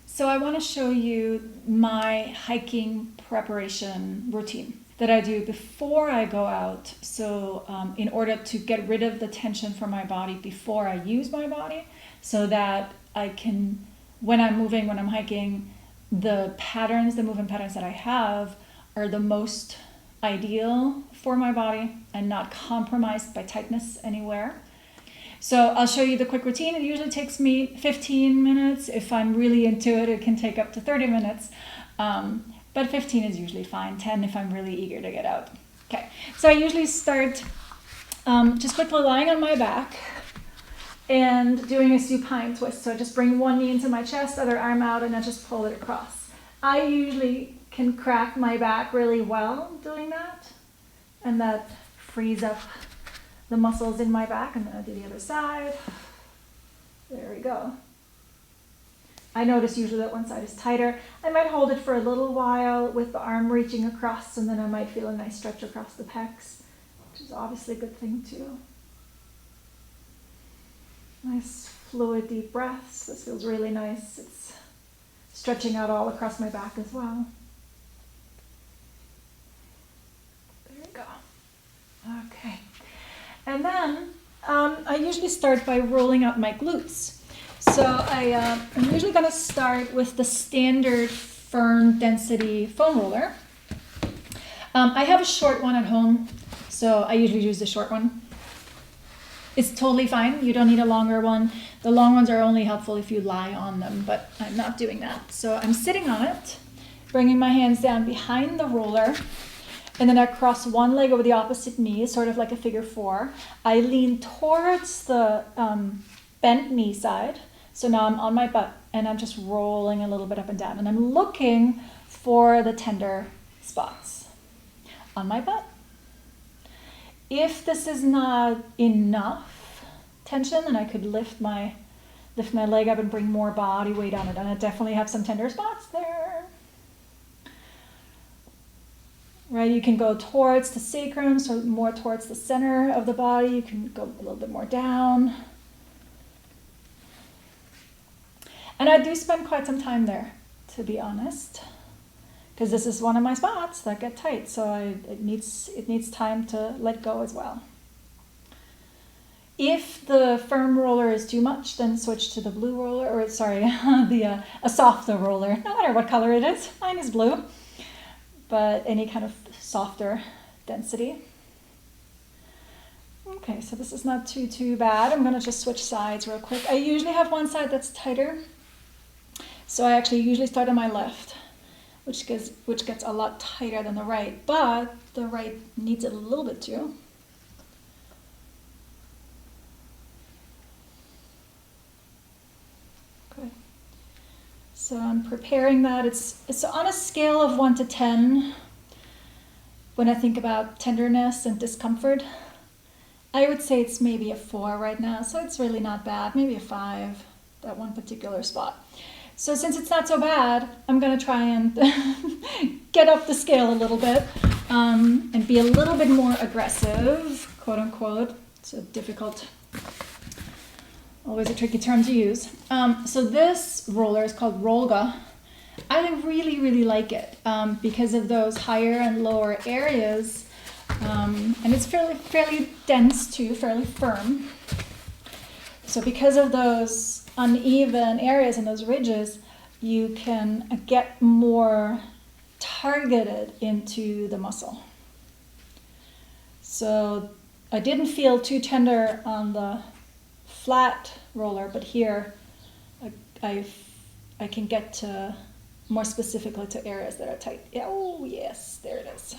So I want to show you my hiking preparation routine that I do before I go out. So in order to get rid of the tension from my body before I use my body, so that I can, when I'm moving, when I'm hiking, the movement patterns that I have are the most ideal for my body and not compromised by tightness anywhere. So I'll show you the quick routine. It usually takes me 15 minutes. If I'm really into it, it can take up to 30 minutes. But 15 is usually fine, 10 if I'm really eager to get out. Okay, so I usually start just quickly lying on my back and doing a supine twist. So I just bring one knee into my chest, other arm out, and I just pull it across. I usually can crack my back really well doing that, and that frees up the muscles in my back. And then I do the other side. There we go. I notice usually that one side is tighter. I might hold it for a little while with the arm reaching across, and then I might feel a nice stretch across the pecs, which is obviously a good thing too. Nice fluid deep breaths. This feels really nice. It's stretching out all across my back as well. There we go. Okay. And then I usually start by rolling out my glutes. So I'm usually going to start with the standard firm density foam roller. I have a short one at home, so I usually use the short one. It's totally fine. You don't need a longer one. The long ones are only helpful if you lie on them, but I'm not doing that. So I'm sitting on it, bringing my hands down behind the roller, and then I cross one leg over the opposite knee, sort of like a figure four. I lean towards the bent knee side. So now I'm on my butt and I'm just rolling a little bit up and down, and I'm looking for the tender spots on my butt. If this is not enough tension, then I could lift my leg up and bring more body weight on it, and I definitely have some tender spots there. Right, you can go towards the sacrum, so more towards the center of the body. You can go a little bit more down. And I do spend quite some time there, to be honest, because this is one of my spots that get tight, so it needs time to let go as well. If the firm roller is too much, then switch to the blue roller, or sorry, a softer roller, no matter what color it is. Mine is blue, but any kind of softer density. Okay, so this is not too bad. I'm going to just switch sides real quick. I usually have one side that's tighter. So I actually usually start on my left, which gets a lot tighter than the right, but the right needs it a little bit too. Good. So I'm preparing that. It's on a scale of 1 to 10. When I think about tenderness and discomfort, I would say it's maybe a 4 right now, so it's really not bad. Maybe a 5, that one particular spot. So since it's not so bad, I'm going to try and get up the scale a little bit and be a little bit more aggressive, quote unquote. It's a difficult, always a tricky term to use. So this roller is called Rolga. I really, really like it because of those higher and lower areas. And it's fairly dense too, fairly firm. So because of those uneven areas and those ridges, you can get more targeted into the muscle. So I didn't feel too tender on the flat roller, but here I can get to more specifically to areas that are tight. Yeah, oh yes, there it is.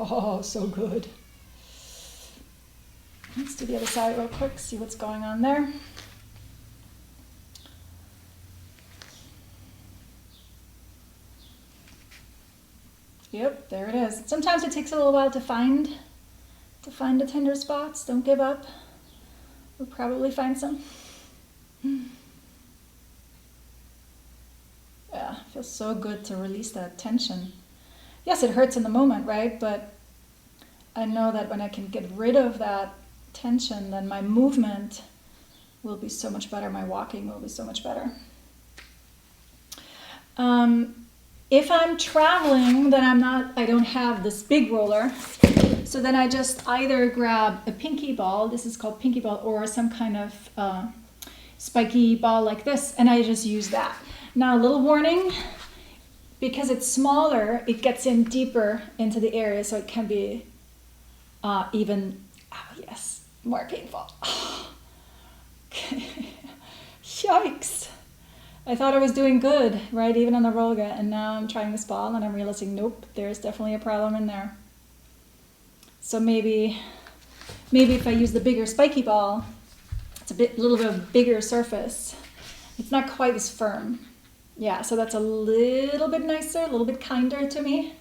Oh, so good. Let's do the other side real quick, see what's going on there. Yep, there it is. Sometimes it takes a little while to find the tender spots. Don't give up. We'll probably find some. Yeah, it feels so good to release that tension. Yes, it hurts in the moment, right? But I know that when I can get rid of that tension, then my movement will be so much better. My walking will be so much better. If I'm traveling, then I don't have this big roller. So then I just either grab a pinky ball, this is called pinky ball, or some kind of spiky ball like this, and I just use that. Now, a little warning, because it's smaller, it gets in deeper into the area, so it can be even, more painful. Yikes. I thought I was doing good, right, even on the roller, and now I'm trying this ball and I'm realizing, nope, there's definitely a problem in there. So maybe if I use the bigger spiky ball, it's a little bit of a bigger surface. It's not quite as firm. Yeah, so that's a little bit nicer, a little bit kinder to me.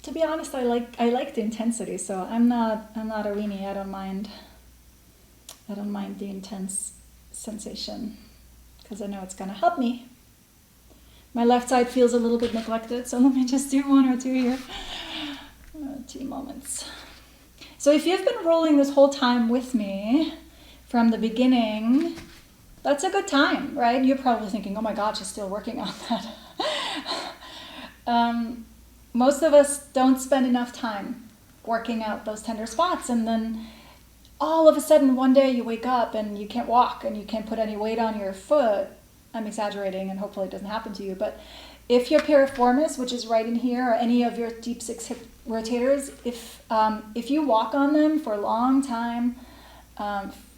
To be honest, I like the intensity, so I'm not a weenie. I don't mind the intense sensation because I know it's gonna help me. My left side feels a little bit neglected, so let me just do one or two here. 2 moments. So if you've been rolling this whole time with me from the beginning, that's a good time, right? You're probably thinking, oh my God, she's still working on that. Most of us don't spend enough time working out those tender spots, and then all of a sudden one day you wake up and you can't walk and you can't put any weight on your foot. I'm exaggerating and hopefully it doesn't happen to you, but if your piriformis, which is right in here, or any of your deep 6 hip rotators, if you walk on them for a long time,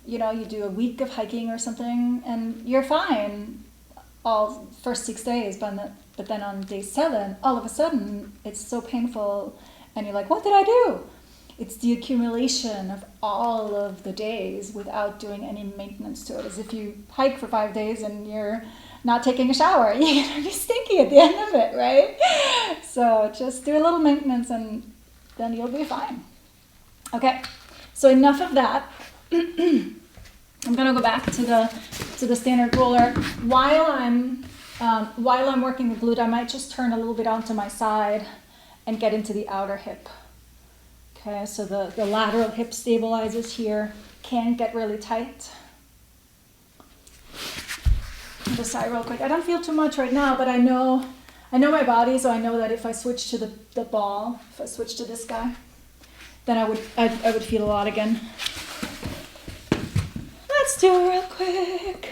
you do a week of hiking or something and you're fine all first 6 days, but then on day 7, all of a sudden it's so painful and you're like, what did I do? It's the accumulation of all of the days without doing any maintenance to it. As if you hike for 5 days and you're not taking a shower. You're going to be stinky at the end of it, right? So just do a little maintenance and then you'll be fine. Okay, so enough of that. I'm going to go back to the standard roller. While I'm working the glute, I might just turn a little bit onto my side and get into the outer hip. Okay, so the lateral hip stabilizes here, can get really tight. Just sigh real quick. I don't feel too much right now, but I know my body, so I know that if I switch to the ball, if I switch to this guy, then I would feel a lot again. Let's do it real quick.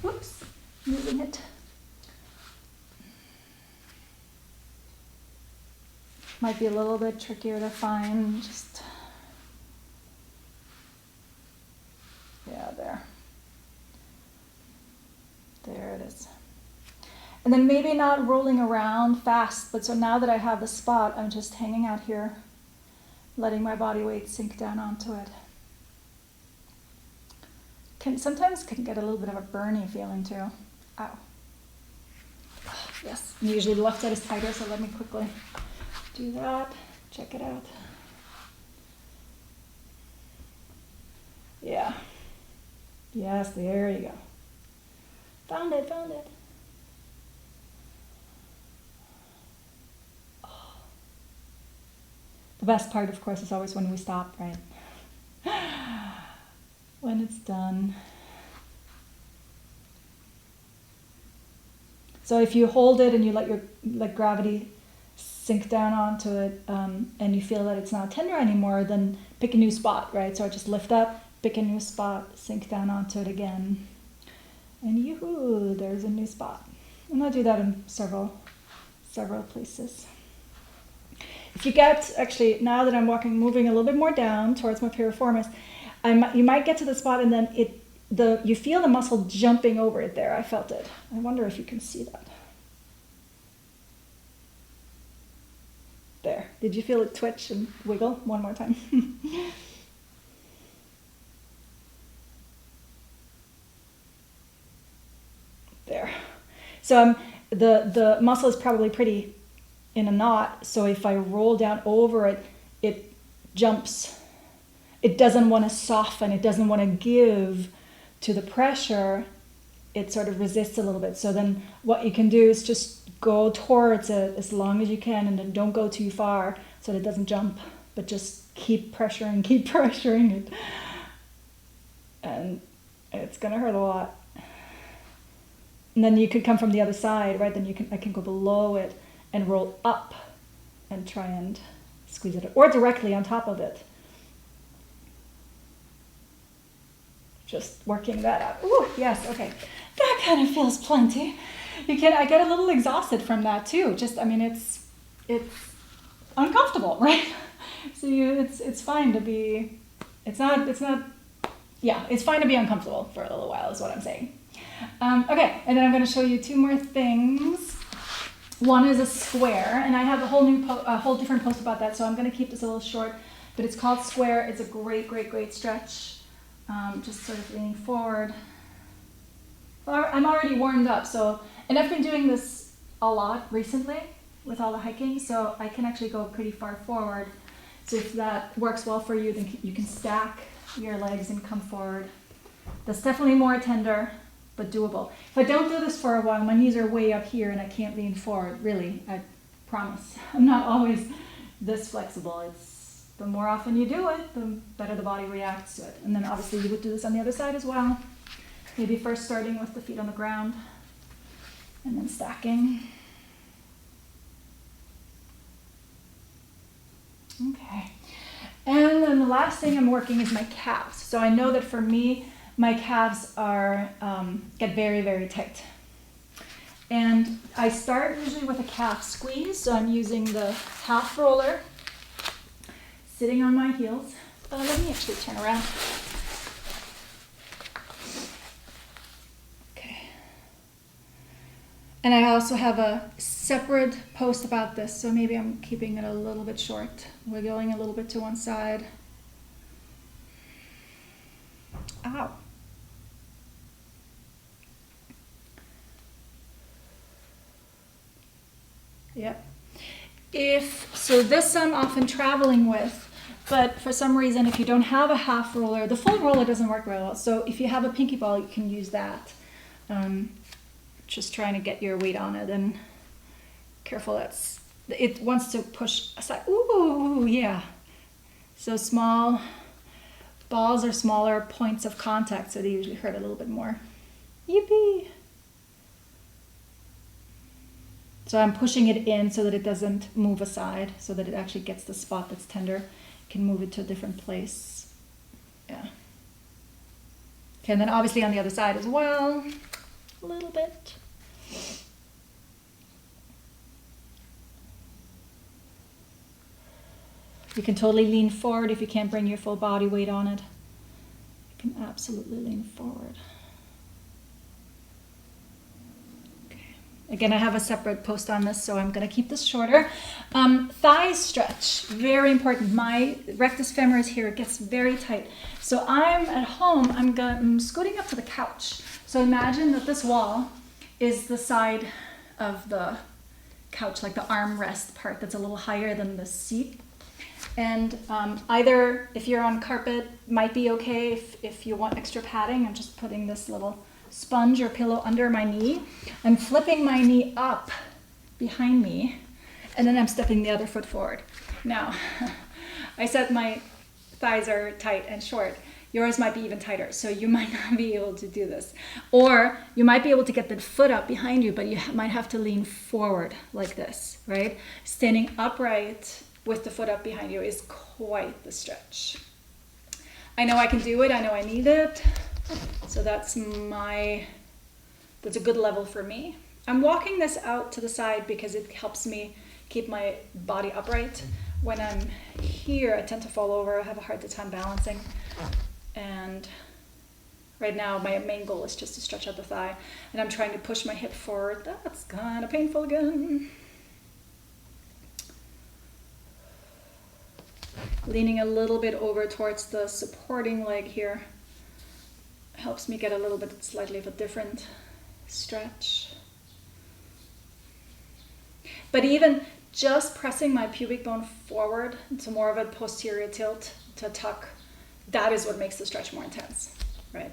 Whoops, moving it. Might be a little bit trickier to find, there it is. And then maybe not rolling around fast, but so now that I have the spot, I'm just hanging out here, letting my body weight sink down onto it. Sometimes can get a little bit of a burny feeling too. Ow. Oh, yes, usually the left side is tighter, so let me quickly do that. Check it out. Yeah. Yes, there you go. Found it. Oh. The best part, of course, is always when we stop, right? When it's done. So if you hold it and you let gravity sink down onto it, and you feel that it's not tender anymore, then pick a new spot, right? So I just lift up, pick a new spot, sink down onto it again, and yoo-hoo, there's a new spot. And I'll do that in several places. If you get, actually, now that I'm moving a little bit more down towards my piriformis, you might get to the spot and then you feel the muscle jumping over it there. I felt it. I wonder if you can see that. There. Did you feel it twitch and wiggle? One more time. There. So the muscle is probably pretty in a knot, so if I roll down over it, it jumps. It doesn't want to soften. It doesn't want to give to the pressure. It sort of resists a little bit. So then what you can do is just go towards it as long as you can, and then don't go too far so that it doesn't jump. but just keep pressuring it. And it's gonna hurt a lot. And then you could come from the other side, right? Then I can go below it and roll up and try and squeeze it, or directly on top of it. Just working that out. Ooh, yes, okay. That kind of feels plenty. I get a little exhausted from that too. Just, I mean, it's uncomfortable, right? So it's fine to be, it's fine to be uncomfortable for a little while is what I'm saying. Okay, and then I'm going to show you two more things. One is a square, and I have a whole different post about that, so I'm going to keep this a little short, but it's called square. It's a great stretch. Just sort of leaning forward. I'm already warmed up, and I've been doing this a lot recently with all the hiking, so I can actually go pretty far forward. So if that works well for you, then you can stack your legs and come forward. That's definitely more tender, but doable. If I don't do this for a while, my knees are way up here and I can't lean forward, really, I promise. I'm not always this flexible. The more often you do it, the better the body reacts to it. And then obviously you would do this on the other side as well. Maybe first starting with the feet on the ground and then stacking. Okay. And then the last thing I'm working is my calves. So I know that for me, my calves get very tight. And I start usually with a calf squeeze. So I'm using the half roller, sitting on my heels. Let me actually turn around. Okay. And I also have a separate post about this, so maybe I'm keeping it a little bit short. We're going a little bit to one side. Ow. Yep. So this I'm often traveling with, but for some reason, if you don't have a half roller, the full roller doesn't work very well. So if you have a pinky ball, you can use that. Just trying to get your weight on it, and careful, it wants to push aside. Ooh, yeah. So small balls are smaller points of contact, so they usually hurt a little bit more. Yippee! So I'm pushing it in so that it doesn't move aside, so that it actually gets the spot that's tender. You can move it to a different place. Yeah. Okay, and then obviously on the other side as well, a little bit. You can totally lean forward if you can't bring your full body weight on it. You can absolutely lean forward. Again, I have a separate post on this, so I'm going to keep this shorter. Thigh stretch, very important. My rectus femoris here, it gets very tight. So I'm at home, I'm scooting up to the couch. So imagine that this wall is the side of the couch, like the armrest part that's a little higher than the seat. And either if you're on carpet, might be okay. If you want extra padding, I'm just putting this little sponge or pillow under my knee. I'm flipping my knee up behind me, and then I'm stepping the other foot forward. Now, I said my thighs are tight and short. Yours might be even tighter, so you might not be able to do this. Or you might be able to get the foot up behind you, but you might have to lean forward like this, right? Standing upright with the foot up behind you is quite the stretch. I know I can do it, I know I need it. So that's a good level for me. I'm walking this out to the side because it helps me keep my body upright. When I'm here, I tend to fall over. I have a hard time balancing. And right now, my main goal is just to stretch out the thigh. And I'm trying to push my hip forward. That's kind of painful again. Leaning a little bit over towards the supporting leg here. Helps me get a little bit slightly of a different stretch. But even just pressing my pubic bone forward to more of a posterior tilt to tuck, that is what makes the stretch more intense, right?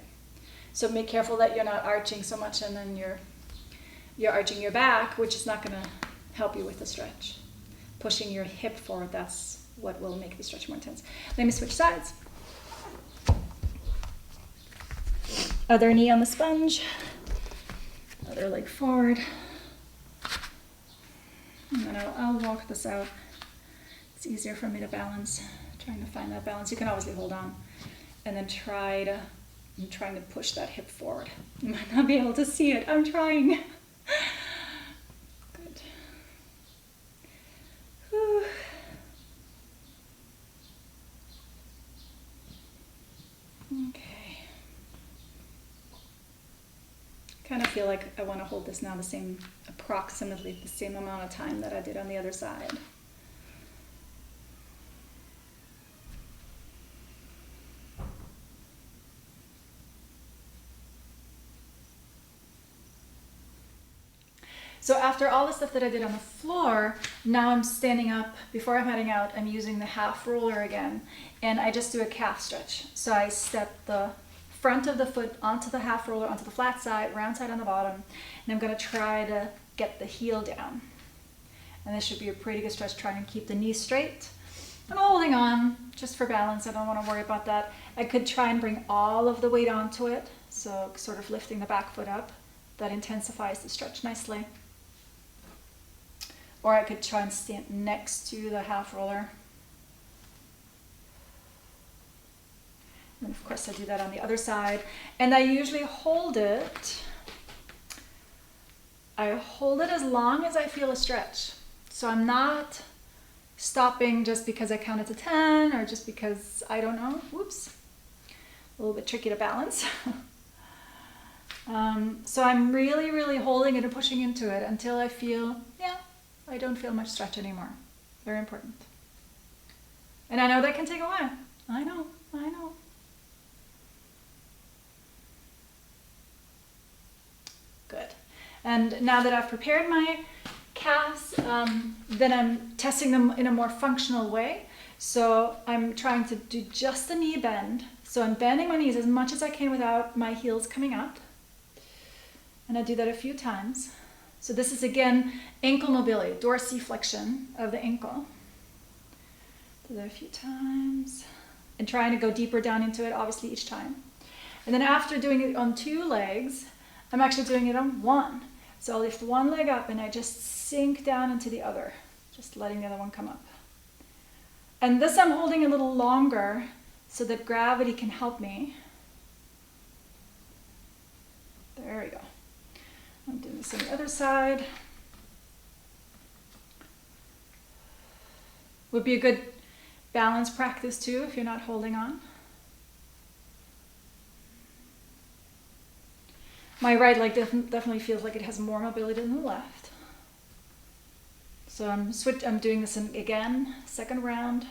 So be careful that you're not arching so much and then you're arching your back, which is not going to help you with the stretch. Pushing your hip forward, that's what will make the stretch more intense. Let me switch sides. Other knee on the sponge, other leg forward. And then I'll walk this out. It's easier for me to balance, trying to find that balance. You can obviously hold on and then I'm trying to push that hip forward. You might not be able to see it. I'm trying. Good. Whew. Okay. Kind of feel like I want to hold this now approximately the same amount of time that I did on the other side. So after all the stuff that I did on the floor, now I'm standing up. Before I'm heading out, I'm using the half roller again, and I just do a calf stretch. So I step the front of the foot onto the half roller, onto the flat side, round side on the bottom, and I'm gonna try to get the heel down. And this should be a pretty good stretch, trying to keep the knees straight. I'm holding on just for balance. I don't want to worry about that. I could try and bring all of the weight onto it, so sort of lifting the back foot up. That intensifies the stretch nicely. Or I could try and stand next to the half roller. And of course I do that on the other side. And I usually hold it. I hold it as long as I feel a stretch. So I'm not stopping just because I counted to 10 or just because I don't know. Whoops. A little bit tricky to balance. So I'm really, really holding it and pushing into it until I feel, yeah, I don't feel much stretch anymore. Very important. And I know that can take a while. I know. Good. And now that I've prepared my calves, then I'm testing them in a more functional way. So I'm trying to do just the knee bend. So I'm bending my knees as much as I can without my heels coming up. And I do that a few times. So this is again ankle mobility, dorsiflexion of the ankle. Do that a few times. And trying to go deeper down into it, obviously, each time. And then after doing it on 2 legs, I'm actually doing it on 1. So I'll lift one leg up and I just sink down into the other, just letting the other one come up. And this I'm holding a little longer so that gravity can help me. There we go. I'm doing this on the other side. Would be a good balance practice too if you're not holding on. My right leg definitely feels like it has more mobility than the left. So I'm doing this again, second round.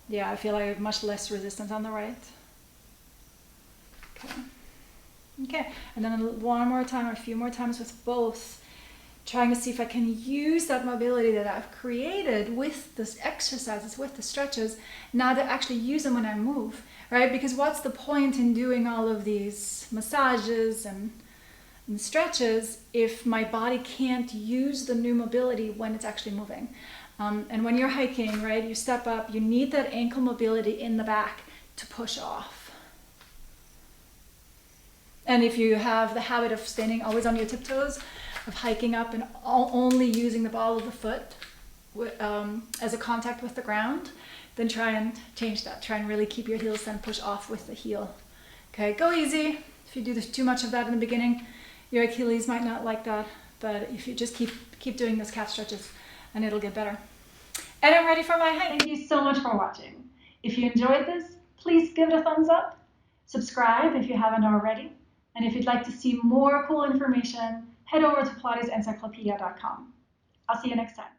Yeah, I feel like I have much less resistance on the right. Okay, and then one more time, or a few more times with both, trying to see if I can use that mobility that I've created with the exercises, with the stretches, now to actually use them when I move, right? Because what's the point in doing all of these massages and stretches if my body can't use the new mobility when it's actually moving? And when you're hiking, right, you step up, you need that ankle mobility in the back to push off. And if you have the habit of standing always on your tiptoes, of hiking up and only using the ball of the foot as a contact with the ground, then try and change that. Try and really keep your heels then push off with the heel. Okay, go easy. If you do too much of that in the beginning, your Achilles might not like that, but if you just keep doing those calf stretches, and it'll get better. And I'm ready for my hike. Thank you so much for watching. If you enjoyed this, please give it a thumbs up. Subscribe if you haven't already. And if you'd like to see more cool information, head over to PilatesEncyclopedia.com. I'll see you next time.